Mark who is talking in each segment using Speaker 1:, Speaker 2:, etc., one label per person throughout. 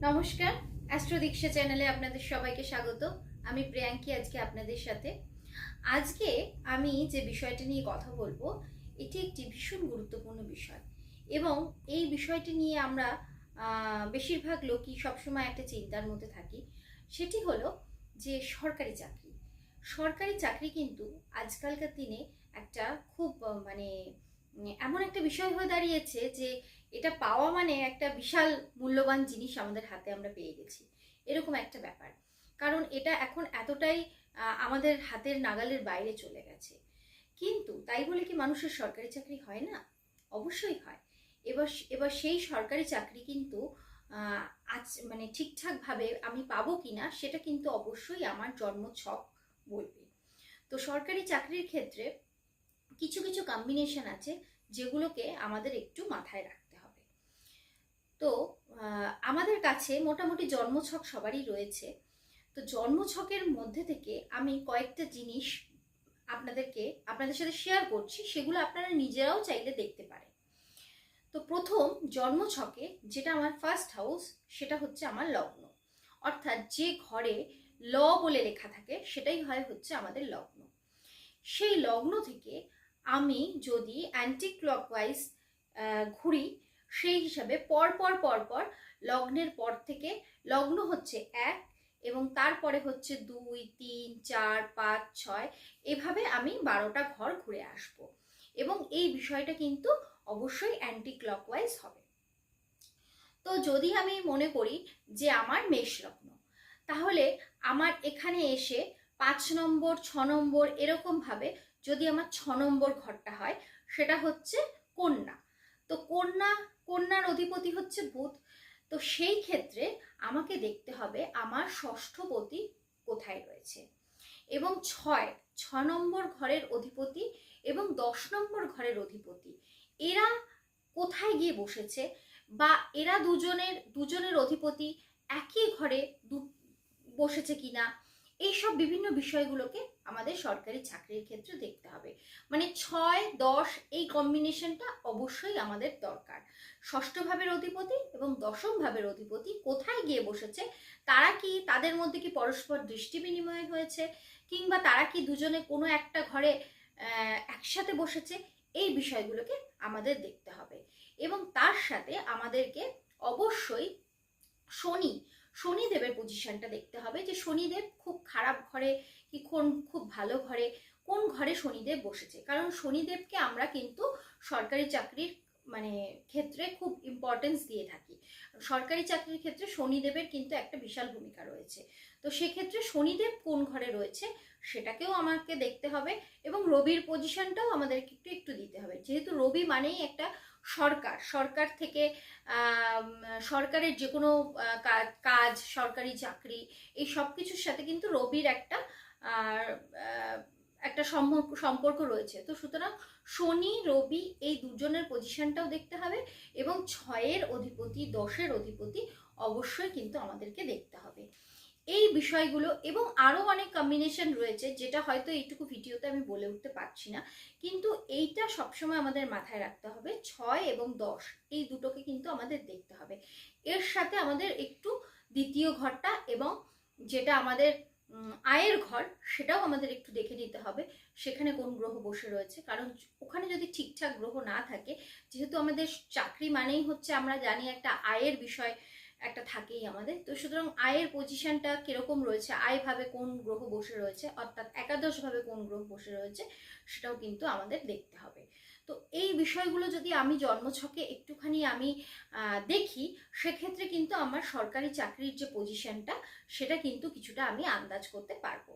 Speaker 1: নমস্কার, অ্যাস্ট্রো দীক্ষা চ্যানেলে আপনাদের সবাইকে স্বাগত। আমি প্রিয়াঙ্কি আজকে আপনাদের সাথে। আজকে আমি যে বিষয়টা নিয়ে কথা বলবো, এটি একটি ভীষণ গুরুত্বপূর্ণ বিষয় এবং এই বিষয়টি নিয়ে আমরা বেশিরভাগ লোকই সবসময় একটা চিন্তার মধ্যে থাকি। সেটি হলো যে সরকারি চাকরি। সরকারি চাকরি কিন্তু আজকালকার দিনে একটা খুব এমন একটা বিষয় হয়ে দাঁড়িয়েছে যে এটা পাওয়া মানে একটা বিশাল মূল্যবান জিনিস আমাদের হাতে আমরা পেয়ে গেছি, এরকম একটা ব্যাপার। কারণ এটা এখন এতটাই আমাদের হাতের নাগালের বাইরে চলে গেছে। কিন্তু তাই বলে কি মানুষের সরকারি চাকরি হয় না? অবশ্যই হয়। এবার এবার সেই সরকারি চাকরি কিন্তু আজ ঠিকঠাকভাবে আমি পাবো কিনা সেটা কিন্তু অবশ্যই আমার জন্মছক বলবে। তো সরকারি চাকরির ক্ষেত্রে কিছু কিছু কম্বিনেশন আছে যেগুলোকে আমাদের একটু মাথায় রাখতে হবে। তো আমাদের কাছে মোটামুটি জন্মছক সবারই রয়েছে। তো জন্মছকের মধ্যে থেকে আমি কয়েকটা জিনিস আপনাদের সাথে শেয়ার করছি, সেগুলো আপনারা নিজেরাও চাইলে দেখতে পারেন। তো প্রথম জন্মছকে যেটা আমার ফার্স্ট হাউস, সেটা হচ্ছে আমার লগ্ন। অর্থাৎ যে ঘরে ল বলে লেখা থাকে সেটাই হচ্ছে আমাদের লগ্ন। সেই লগ্ন থেকে আমি যদি অ্যান্টি ক্লকওয়াইজ ঘুরি, সেই হিসাবে পর লগ্নের পর থেকে লগ্ন হচ্ছে 1 এবং তারপরে হচ্ছে 2, 3, 4, 5, 6, এভাবে আমি 12টা ঘর ঘুরে আসব এবং এই বিষয়টা কিন্তু অবশ্যই অ্যান্টি ক্লকওয়াইজ হবে। তো যদি আমি মনে করি যে আমার মেষ লগ্ন, তাহলে আমার এখানে এসে 5 নম্বর, 6 নম্বর এরকম ভাবে যদি আমার 6 নম্বর ঘরটা হয়, সেটা হচ্ছে কন্যা। তো কন্যার অধিপতি হচ্ছে বুধ। তো সেই ক্ষেত্রে আমাকে দেখতে হবে আমার ষষ্ঠপতি কোথায় রয়েছে এবং 6 নম্বর ঘরের অধিপতি এবং 10 নম্বর ঘরের অধিপতি এরা কোথায় গিয়ে বসেছে, বা এরা দুজনের অধিপতি একই ঘরে বসেছে কিনা, এইসব বিভিন্ন বিষয়গুলোকে আমাদের সরকারি চাকরির ক্ষেত্রে দেখতে হবে। 6-10 এই কম্বিনেশনটা অবশ্যই আমাদের দরকার। ষষ্ঠ ভাবের অধিপতি এবং দশম ভাবের অধিপতি কোথায় গিয়ে বসেছে, তাদের মধ্যে কি পরস্পর দৃষ্টি বিনিময় হয়েছে, কিংবা তারা কি দুজনে কোনো একটা ঘরে একসাথে বসেছে, এই বিষয়গুলোকে আমাদের দেখতে হবে। এবং তার সাথে আমাদেরকে অবশ্যই শনিদেবের পজিশনটা দেখতে হবে, যে শনিদেব খুব খারাপ ঘরে কি খুব ভালো ঘরে, কোন ঘরে শনিদেব বসেছে। কারণ শনিদেবকে আমরা কিন্তু সরকারি চাকরির ক্ষেত্রে খুব ইম্পর্টেন্স দিয়ে থাকি। সরকারি চাকরির ক্ষেত্রে শনিদেবের কিন্তু একটা বিশাল ভূমিকা রয়েছে। তো সেক্ষেত্রে শনিদেব কোন ঘরে রয়েছে সেটাকেও আমাকে দেখতে হবে এবং রবির পজিশনটাও আমাদেরকে একটু একটু দিতে হবে, যেহেতু রবি মানেই একটা সরকার থেকে সরকারের যে কোনো কাজ, সরকারি চাকরি, এই সব কিছুর সাথে কিন্তু রবির একটা সম্পর্ক রয়েছে। তো সুতরাং শনি রবি এই দুজনের পজিশনটাও দেখতে হবে এবং 6-এর অধিপতি 10-এর অধিপতি অবশ্যই কিন্তু আমাদেরকে দেখতে হবে। এই বিষয়গুলো এবং আরো অনেক কম্বিনেশন রয়েছে, যেটা হয়তো এইটুকু ভিডিওতে আমি বলে উঠতে পারছি না, কিন্তু এইটা সবসময় আমাদের মাথায় রাখতে হবে। 6 এবং 10 এই দুটোকে কিন্তু আমাদের দেখতে হবে। এর সাথে আমাদের একটু দ্বিতীয় ঘরটা এবং যেটা আমাদের আয়ের ঘর, সেটাও আমাদের একটু দেখে নিতে হবে সেখানে কোন গ্রহ বসে রয়েছে। কারণ ওখানে যদি ঠিকঠাক গ্রহ না থাকে, যেহেতু আমাদের চাকরি মানেই হচ্ছে আমরা জানি একটা আয়ের বিষয় একটা থাকেই আমাদের, তো সুতরাং আয়ের পজিশনটা কিরকম রয়েছে, আয় ভাবে কোন গ্রহ বসে রয়েছে, অর্থাৎ একাদশ ভাবে কোন গ্রহ বসে রয়েছে, সেটাও কিন্তু আমাদের দেখতে হবে। তো এই বিষয়গুলো যদি আমি জন্মছকে একটুখানি আমি দেখি, সেক্ষেত্রে কিন্তু আমার সরকারি চাকরির যে পজিশনটা সেটা কিন্তু কিছুটা আমি আন্দাজ করতে পারবো।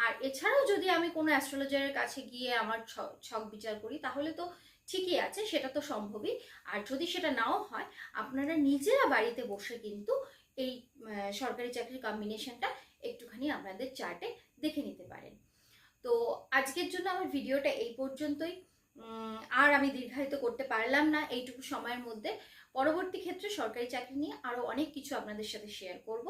Speaker 1: আর এছাড়াও যদি আমি কোনো অ্যাস্ট্রোলজারের কাছে গিয়ে আমার ছক বিচার করি, তাহলে তো ঠিকই আছে, সেটা তো সম্ভবই। আর যদি সেটা নাও হয়, আপনারা নিজেরা বাড়িতে বসে কিন্তু এই সরকারি চাকরির কম্বিনেশনটা একটুখানি আপনাদের চার্টে দেখে নিতে পারেন। তো আজকের জন্য আমার ভিডিওটা এই পর্যন্তই। আর আমি দীর্ঘায়িত করতে পারলাম না এইটুকু সময়ের মধ্যে। পরবর্তী ক্ষেত্রে সরকারি চাকরি নিয়ে আরও অনেক কিছু আপনাদের সাথে শেয়ার করব।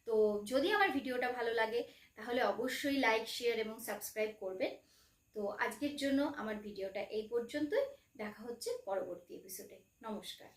Speaker 1: তো যদি আমার ভিডিওটা ভালো লাগে, তাহলে অবশ্যই লাইক, শেয়ার এবং সাবস্ক্রাইব করবেন। তো আজকের জন্য আমার ভিডিওটা এই পর্যন্তই। দেখা হচ্ছে পরবর্তী এপিসোডে। নমস্কার।